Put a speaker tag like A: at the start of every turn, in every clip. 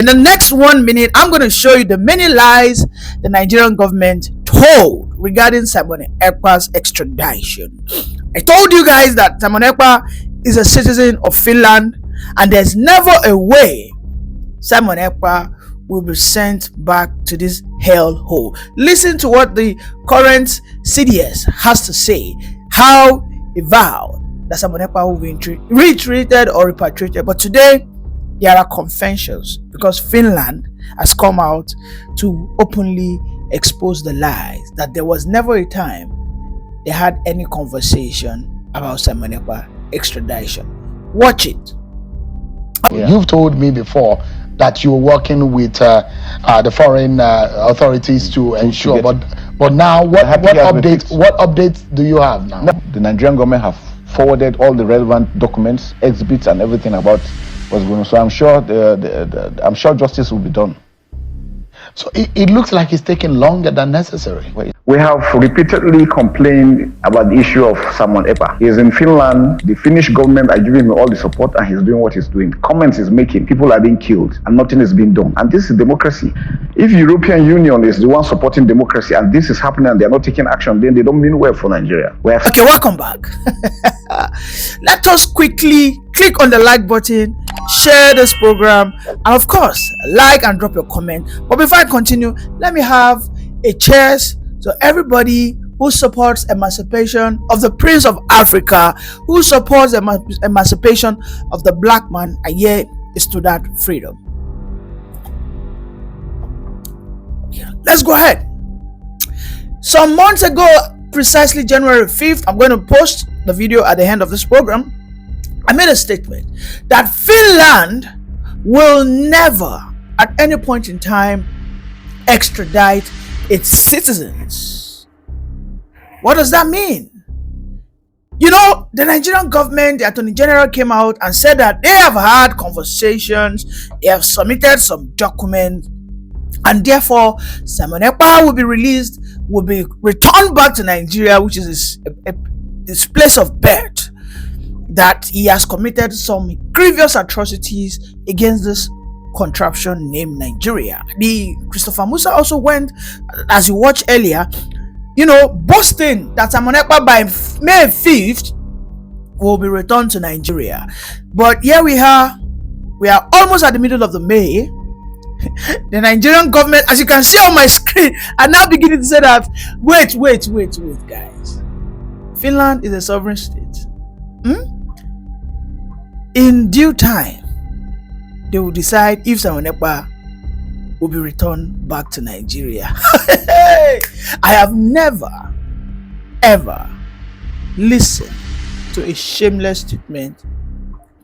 A: In the next 1 minute, I'm going to show you the many lies the Nigerian government told regarding Simon Ekpa's extradition. I told you guys that Simon Ekpa is a citizen of Finland, and there's never a way Simon Ekpa will be sent back to this hellhole. Listen to what the current CDS has to say, how he vowed that Simon Ekpa will be retreated or repatriated. But today, there are confessions because Finland has come out to openly expose the lies that there was never a time they had any conversation about Simon Ekpa extradition. Watch it.
B: Yeah. You've told me before that you were working with the foreign authorities to ensure, but now what updates do you have now?
C: The Nigerian government have forwarded all the relevant documents, exhibits, and everything about what's going on. So I'm sure justice will be done.
B: So it looks like it's taking longer than necessary.
C: We have repeatedly complained about the issue of Simon Ekpa. He is in Finland. The Finnish government are giving him all the support, and he's doing what he's doing. Comments he's making, people are being killed, and nothing is being done. And this is democracy. If European Union is the one supporting democracy, and this is happening, and they're not taking action, then they don't mean well for Nigeria.
A: Okay, welcome back. Let us quickly click on the like button, share this program, and of course, like and drop your comment. But before I continue, let me have a cheers to everybody who supports emancipation of the Prince of Africa, who supports emancipation of the black man, and yet is to that freedom. Let's go ahead. Some months ago, precisely January 5th, I'm going to post the video at the end of this program. I made a statement that Finland will never at any point in time extradite its citizens. What does that mean? You know, the Nigerian government, the Attorney General came out and said that they have had conversations, they have submitted some documents, and therefore Simon Ekpa will be released, will be returned back to Nigeria, which is his place of birth, that he has committed some grievous atrocities against this contraption named Nigeria. The Christopher Musa also went, as you watched earlier, you know, boasting that Simon Ekpa by May 5th will be returned to Nigeria. But here we are almost at the middle of the May. The Nigerian government, as you can see on my screen, are now beginning to say that wait guys, Finland is a sovereign state. In due time, they will decide if Simon Ekpa will be returned back to Nigeria. I have never ever listened to a shameless statement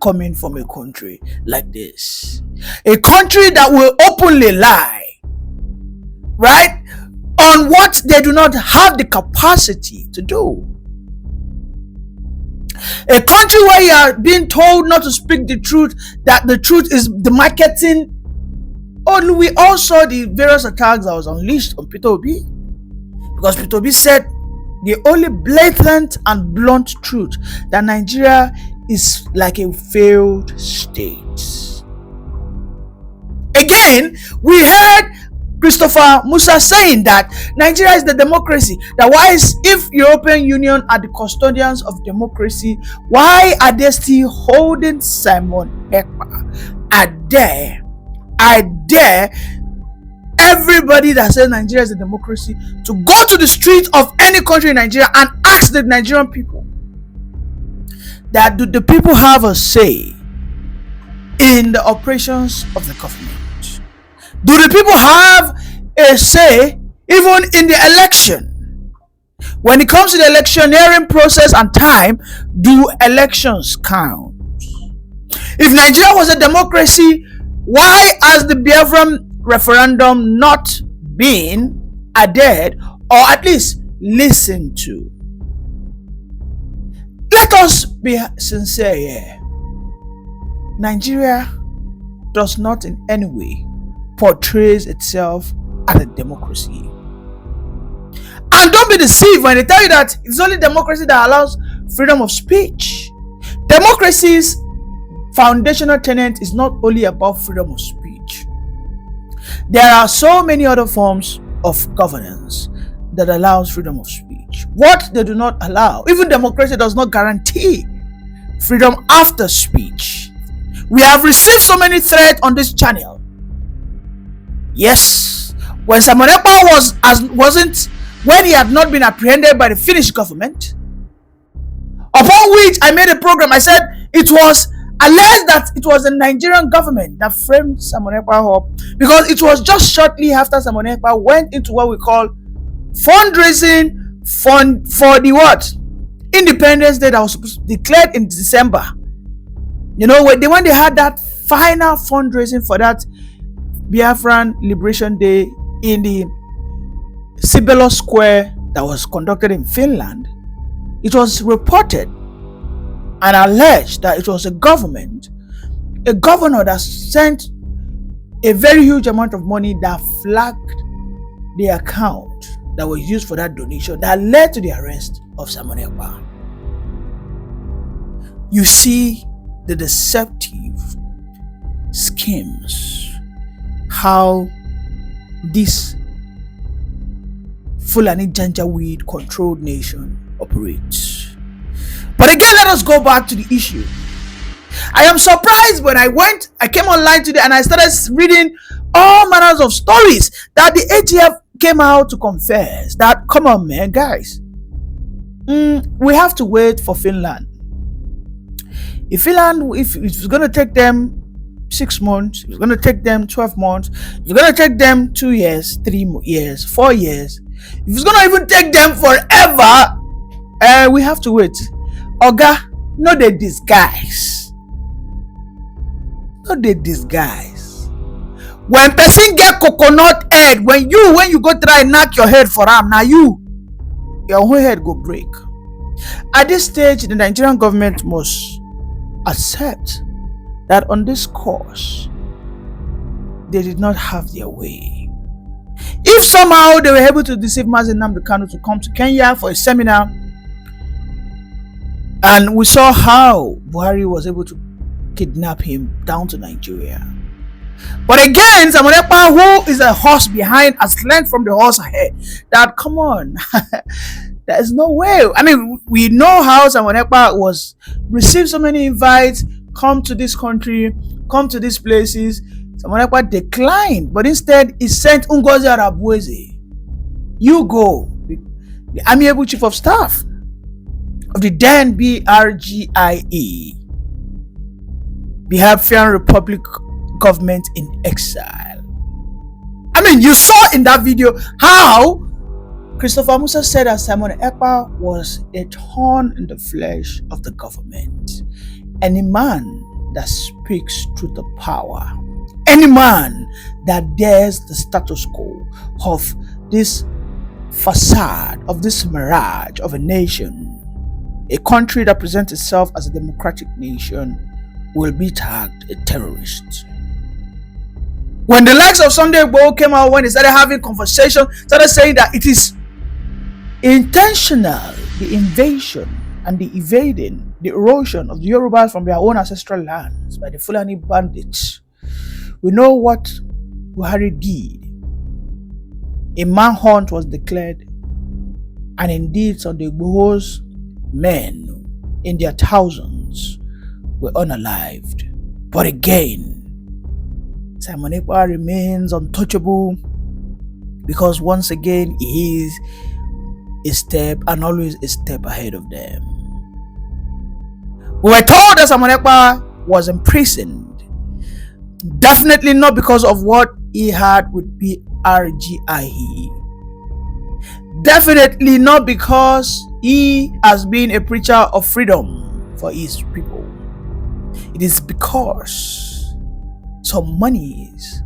A: coming from a country like this. A country that will openly lie, right, on what they do not have the capacity to do. A country where you are being told not to speak the truth, that the truth is the marketing. Oh, we all saw the various attacks that was unleashed on Peter Obi, because Peter Obi said the only blatant and blunt truth that Nigeria is like a failed state. Again, we heard Christopher Musa saying that Nigeria is the democracy. That why is, if European Union are the custodians of democracy, why are they still holding Simon Ekpa? I dare everybody that says Nigeria is a democracy to go to the streets of any country in Nigeria and ask the Nigerian people that do the people have a say in the operations of the government? Do the people have a say even in the election? When it comes to the electioneering process and time, do elections count? If Nigeria was a democracy, why has the Biafran referendum not been adhered or at least listened to? Let us be sincere here. Nigeria does not in any way portrays itself as a democracy. And don't be deceived when they tell you that it's only democracy that allows freedom of speech. Democracy's foundational tenet is not only about freedom of speech. There are so many other forms of governance that allows freedom of speech. What they do not allow, even democracy does not guarantee freedom after speech. We have received so many threats on this channel. Yes, when Simon Ekpa when he had not been apprehended by the Finnish government, upon which I made a program, I said it was alleged that it was the Nigerian government that framed Simon Ekpa up, because it was just shortly after Simon Ekpa went into what we call fundraising fund for the what? Independence Day that was supposed to be declared in December. You know, when they had that final fundraising for that Biafran Liberation Day in the Cibolo Square that was conducted in Finland, it was reported and alleged that it was a governor that sent a very huge amount of money that flagged the account that was used for that donation that led to the arrest of Simon Ekpa. You see the deceptive schemes, how this Fulani Janjaweed controlled nation operates. But again, let us go back to the issue. I am surprised when I came online today and I started reading all manners of stories that the ATF came out to confess that, come on man, guys, we have to wait for Finland. If it's going to take them 6 months, if it's going to take them 12 months, if it's going to take them 2 years, 3 years, 4 years, if it's going to even take them forever, we have to wait. Oga, no they disguise. No they disguise. When person get coconut head, when you go try knock your head for am, now your whole head go break. At this stage, the Nigerian government must accept that on this course, they did not have their way. If somehow they were able to deceive Mazi Nnamdi Kanu to come to Kenya for a seminar, and we saw how Buhari was able to kidnap him down to Nigeria. But again, Simon Ekpa, who is a horse behind, has learned from the horse ahead that, come on, there is no way. I mean, we know how Simon Ekpa received so many invites, come to this country, come to these places. Simon Ekpa declined, but instead he sent Ngozi Arabueze. You go, the amiable chief of staff of the then BRGIE, Biafran Republic Government in Exile. I mean, you saw in that video how Christopher Musa said that Simon Ekpa was a thorn in the flesh of the government. Any man that speaks truth of power, any man that dares the status quo of this facade, of this mirage of a nation, a country that presents itself as a democratic nation, will be tagged a terrorist. When the likes of Sunday Igboho came out, when they started having conversation, started saying that it is intentional, the invasion and the evading, the erosion of the Yorubas from their own ancestral lands by the Fulani bandits, we know what Buhari did. A manhunt was declared, and indeed Sunday Igboho's men in their thousands were unalived. But again, Simon Ekpa remains untouchable because once again he is a step and always a step ahead of them. We were told that Simon Ekpa was imprisoned, definitely not because of what he had with BRGIE, definitely not because he has been a preacher of freedom for his people. It is because some monies,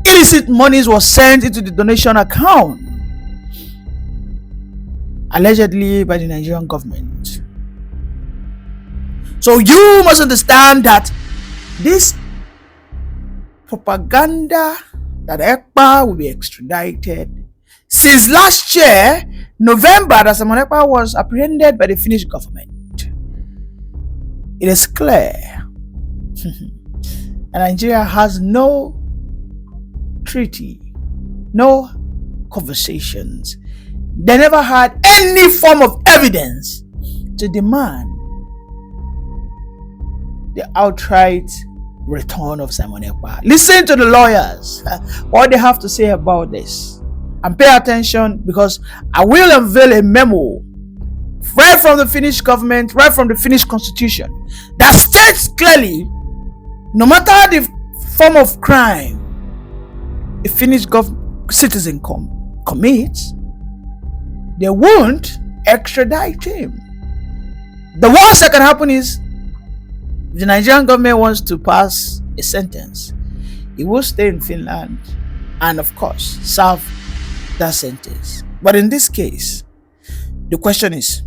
A: illicit monies, was sent into the donation account, allegedly by the Nigerian government. So you must understand that this propaganda that Ekpa will be extradited, since last year, November, that Simon Ekpa was apprehended by the Finnish government, it is clear and Nigeria has no treaty, no conversations. They never had any form of evidence to demand the outright return of Simon Ekpa. Listen to the lawyers, what they have to say about this, and pay attention, because I will unveil a memo right from the Finnish government, right from the Finnish constitution, that states clearly, no matter the form of crime a Finnish citizen commits, they won't extradite him. The worst that can happen is, if the Nigerian government wants to pass a sentence, he will stay in Finland and, of course, serve that sentence. But in this case, the question is,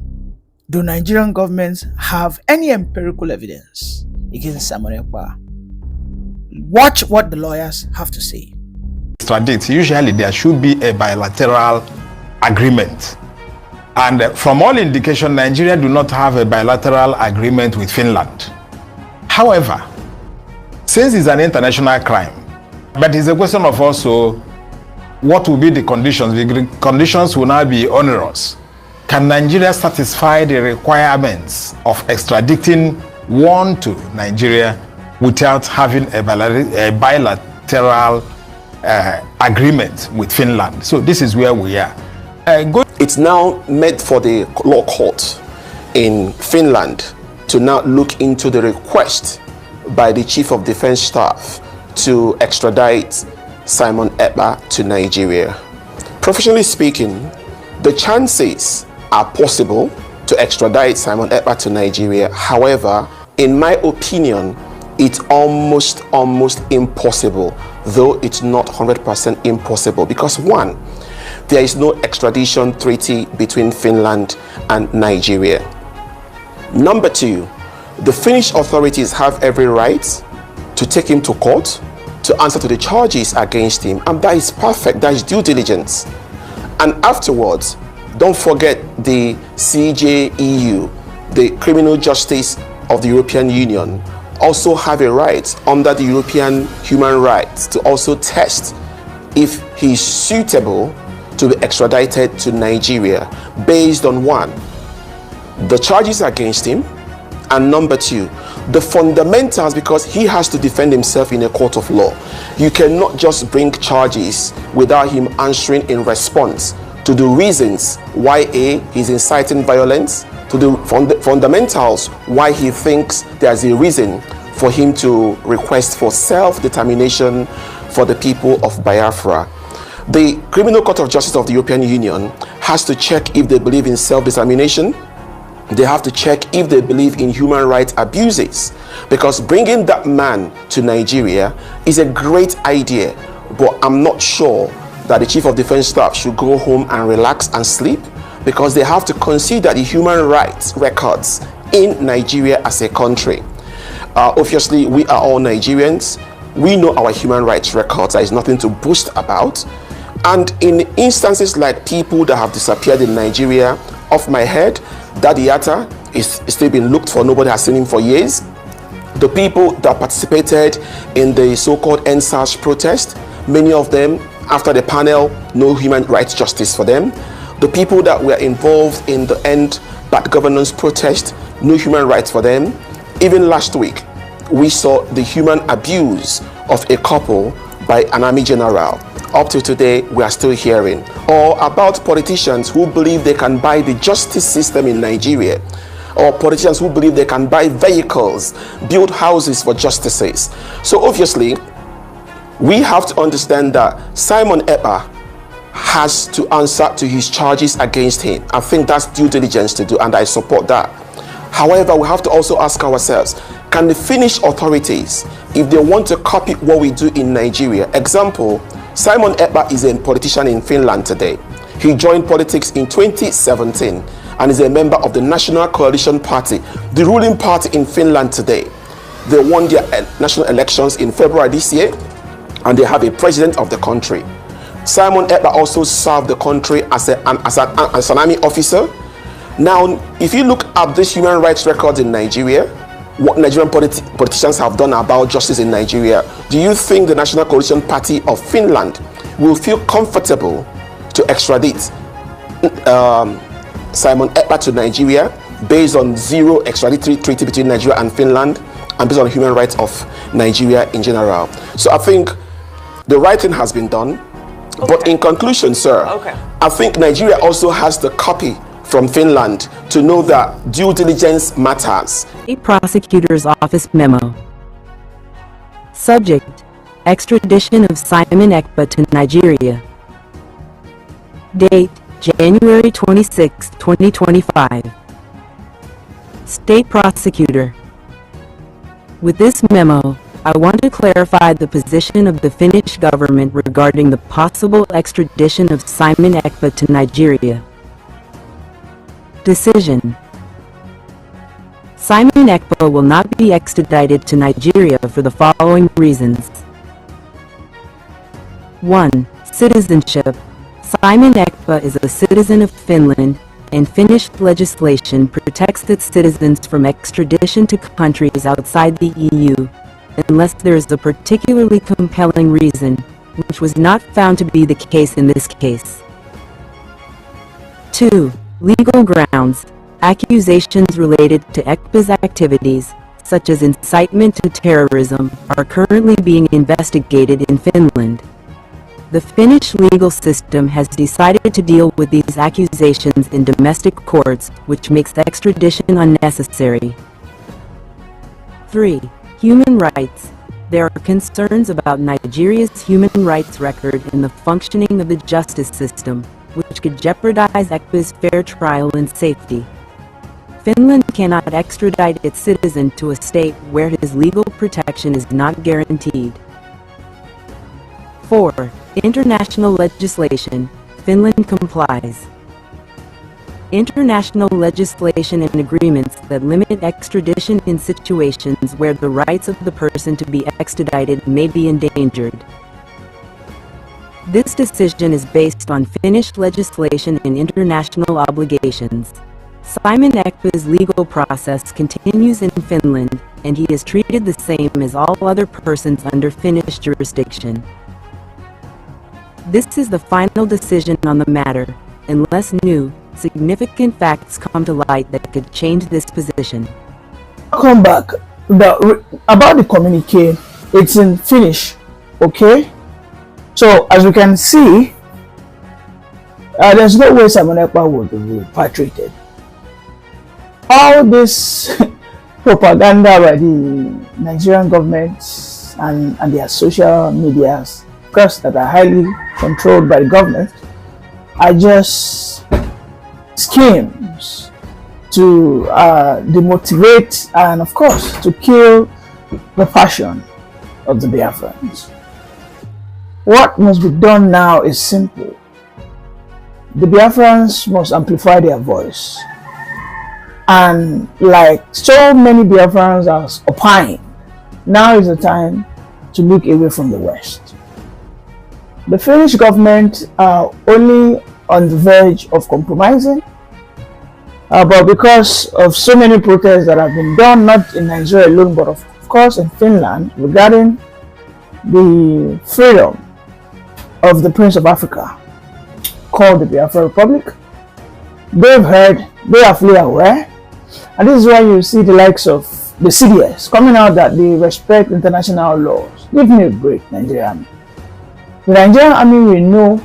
A: do Nigerian governments have any empirical evidence against Simon Ekpa? Watch what the lawyers have to say.
D: Extradite, usually there should be a bilateral agreement. And from all indication, Nigeria do not have a bilateral agreement with Finland. However, since it's an international crime, but it's a question of also what will be the conditions. The conditions will now be onerous. Can Nigeria satisfy the requirements of extraditing one to Nigeria without having a bilateral agreement with Finland? So this is where we are.
E: It's now meant for the law court in Finland to now look into the request by the Chief of Defense Staff to extradite Simon Ekpa to Nigeria. Professionally speaking, the chances are possible to extradite Simon Ekpa to Nigeria. However, in my opinion, it's almost impossible, though it's not 100% impossible, because one, there is no extradition treaty between Finland and Nigeria. Number two, the Finnish authorities have every right to take him to court to answer to the charges against him, and that is perfect, that is due diligence. And afterwards, don't forget the CJEU, the Criminal Justice of the European Union, also have a right under the European human rights to also test if he is suitable to be extradited to Nigeria based on one, the charges against him, and number two, the fundamentals, because he has to defend himself in a court of law. You cannot just bring charges without him answering in response to the reasons why he's inciting violence, to the fundamentals why he thinks there's a reason for him to request for self-determination for the people of Biafra. The Criminal Court of Justice of the European Union has to check if they believe in self-determination. They have to check if they believe in human rights abuses, because bringing that man to Nigeria is a great idea, but I'm not sure that the Chief of Defense Staff should go home and relax and sleep, because they have to consider the human rights records in Nigeria as a country. Obviously, we are all Nigerians. We know our human rights records. There is nothing to boast about. And in instances like people that have disappeared in Nigeria, off my head, Daddy Yatta is still being looked for. Nobody has seen him for years. The people that participated in the so-called NSAS protest, many of them, after the panel, no human rights justice for them. The people that were involved in the End Bad Governance protest, no human rights for them. Even last week, we saw the human abuse of a couple by an army general. Up to today, we are still hearing. Or about politicians who believe they can buy the justice system in Nigeria. Or politicians who believe they can buy vehicles, build houses for justices. So obviously, we have to understand that Simon Ekpa has to answer to his charges against him. I think that's due diligence to do, and I support that. However, we have to also ask ourselves, can the Finnish authorities, if they want to copy what we do in Nigeria, example, Simon Ekpa is a politician in Finland today. He joined politics in 2017 and is a member of the National Coalition Party, the ruling party in Finland today. They won their national elections in February this year, and they have a president of the country. Simon Ekpa also served the country as an army officer. Now, if you look at these human rights records in Nigeria, what Nigerian politicians have done about justice in Nigeria, do you think the National Coalition Party of Finland will feel comfortable to extradite Simon Ekpa to Nigeria based on zero extraditory treaty between Nigeria and Finland and based on human rights of Nigeria in general? So I think the right thing has been done. Okay. But in conclusion, sir, I think Nigeria also has the copy from Finland to know that due diligence matters.
F: A prosecutor's office memo. Subject: extradition of Simon Ekpa to Nigeria. Date: January 26, 2025. State Prosecutor. With this memo, I want to clarify the position of the Finnish government regarding the possible extradition of Simon Ekpa to Nigeria. Decision: Simon Ekpa will not be extradited to Nigeria for the following reasons. 1. Citizenship. Simon Ekpa is a citizen of Finland, and Finnish legislation protects its citizens from extradition to countries outside the EU, unless there is a particularly compelling reason, which was not found to be the case in this case. 2. Legal grounds. Accusations related to Ekpa's activities, such as incitement to terrorism, are currently being investigated in Finland. The Finnish legal system has decided to deal with these accusations in domestic courts, which makes extradition unnecessary. 3. Human rights. There are concerns about Nigeria's human rights record in the functioning of the justice system, which could jeopardize Ekpa's fair trial and safety. Finland cannot extradite its citizen to a state where his legal protection is not guaranteed. 4. International legislation. Finland complies. International legislation and agreements that limit extradition in situations where the rights of the person to be extradited may be endangered. This decision is based on Finnish legislation and international obligations. Simon Ekpa's legal process continues in Finland, and he is treated the same as all other persons under Finnish jurisdiction. This is the final decision on the matter, unless new, significant facts come to light that could change this position.
A: Come back. About the communique, it's in Finnish, okay? So, as we can see, there's no way Simon Ekpa would be repatriated. All this propaganda by the Nigerian government and their social medias, of course, that are highly controlled by the government, are just schemes to demotivate and, of course, to kill the passion of the Biafrans. What must be done now is simple. The Biafrans must amplify their voice. And like so many Biafrans are opined, now is the time to look away from the West. The Finnish government are only on the verge of compromising, but because of so many protests that have been done, not in Nigeria alone, but of course in Finland, regarding the freedom of the Prince of Africa, called the Biafra Republic, they've heard, they are fully aware, and this is why you see the likes of the CDS coming out that they respect international laws. Give me a break, Nigerian Army. The Nigerian Army we know,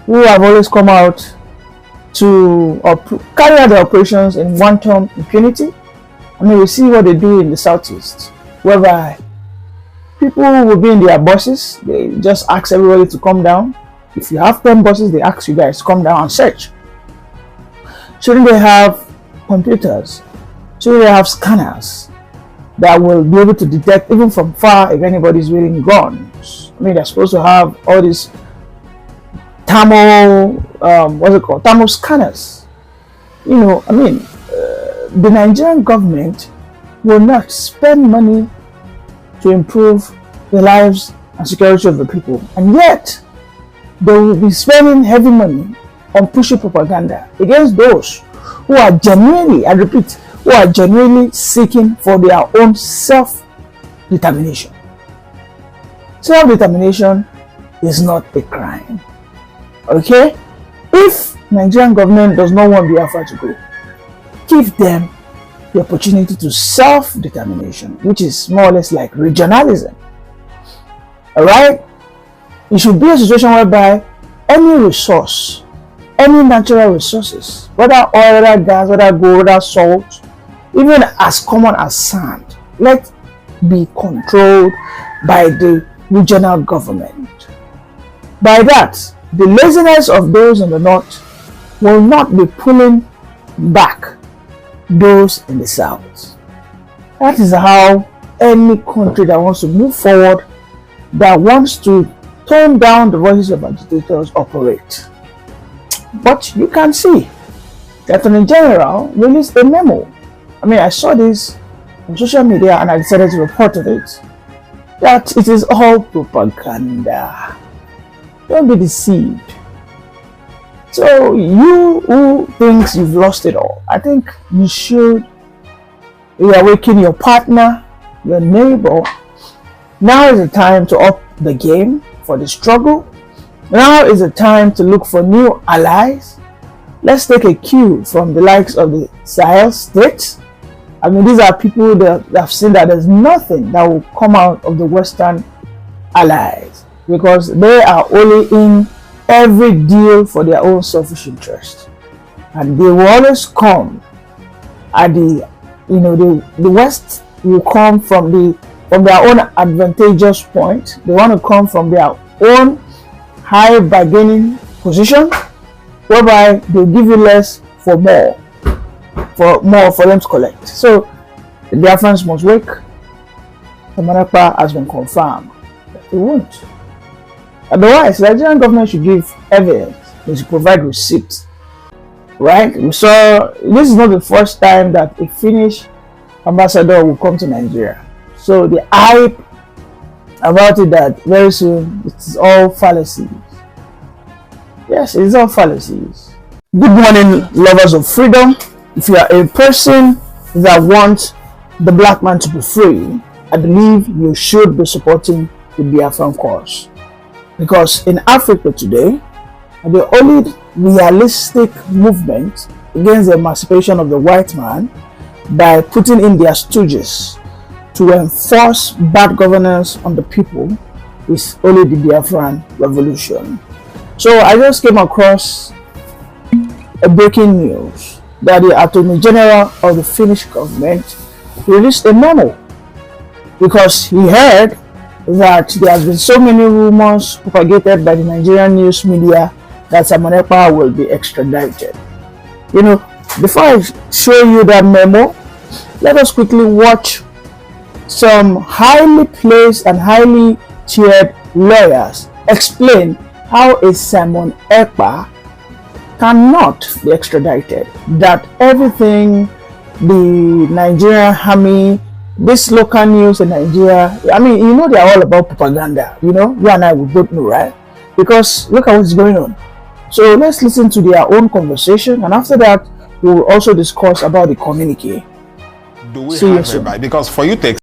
A: who have always come out to carry out their operations in one-term impunity. I mean, we see what they do in the southeast, whereby people will be in their buses, they just ask everybody to come down. If you have 10 buses, they ask you guys to come down and search. Shouldn't they have computers? Shouldn't they have scanners that will be able to detect even from far if anybody's wearing guns? I mean, they're supposed to have all these thermal, thermal scanners. You know, I mean, the Nigerian government will not spend money to improve the lives and security of the people, and yet they will be spending heavy money on pushing propaganda against those who are genuinely, I repeat, who are genuinely seeking for their own self-determination. Self-determination is not a crime. Okay? If Nigerian government does not want Biafra to go, give them the opportunity to self-determination, which is more or less like regionalism. Alright? It should be a situation whereby any resource, any natural resources, whether oil, whether gas, whether gold, whether salt, even as common as sand, let be controlled by the regional government. By that, the laziness of those in the north will not be pulling back those in the south. That is how any country that wants to move forward, that wants to tone down the voices of agitators, operate. But you can see that Attorney General released a memo. I mean, I saw this on social media and I decided to report on it, that it is all propaganda. Don't be deceived. So you who thinks you've lost it all, I think you should reawaken your partner, your neighbor. Now is the time to up the game for the struggle. Now is the time to look for new allies. Let's take a cue from the likes of the Sahel states. I mean, these are people that have seen that there's nothing that will come out of the Western allies, because they are only in every deal for their own selfish interest, and they will always come at the West will come from their own advantageous point. They want to come from their own high bargaining position, whereby they'll give you less for more for them to collect. So the Biafrans must wake. The Ekpa has been confirmed that they won't. Otherwise, the Nigerian government should give evidence. They should provide receipts. Right? We saw this is not the first time that a Finnish ambassador will come to Nigeria. So the hype about it that very soon it's all fallacies. Yes, it's all fallacies. Good morning, lovers of freedom. If you are a person that wants the black man to be free, I believe you should be supporting the Biafran cause. Because in Africa today, the only realistic movement against the emancipation of the white man by putting in their stooges to enforce bad governance on the people is only the Biafran revolution. So I just came across a breaking news that the Attorney General of the Finnish government released a memo, because he heard that there has been so many rumors propagated by the Nigerian news media that Ekpa will be extradited. Before I show you that memo, let us quickly watch some highly placed and highly cheered lawyers explain how a Ekpa cannot be extradited. That everything the Nigerian army, this local news in Nigeria, I mean, they are all about propaganda. You and I, we both know, right? Because look at what's going on. So let's listen to their own conversation, and after that, we will also discuss about the communique.
D: Do we have, because for you to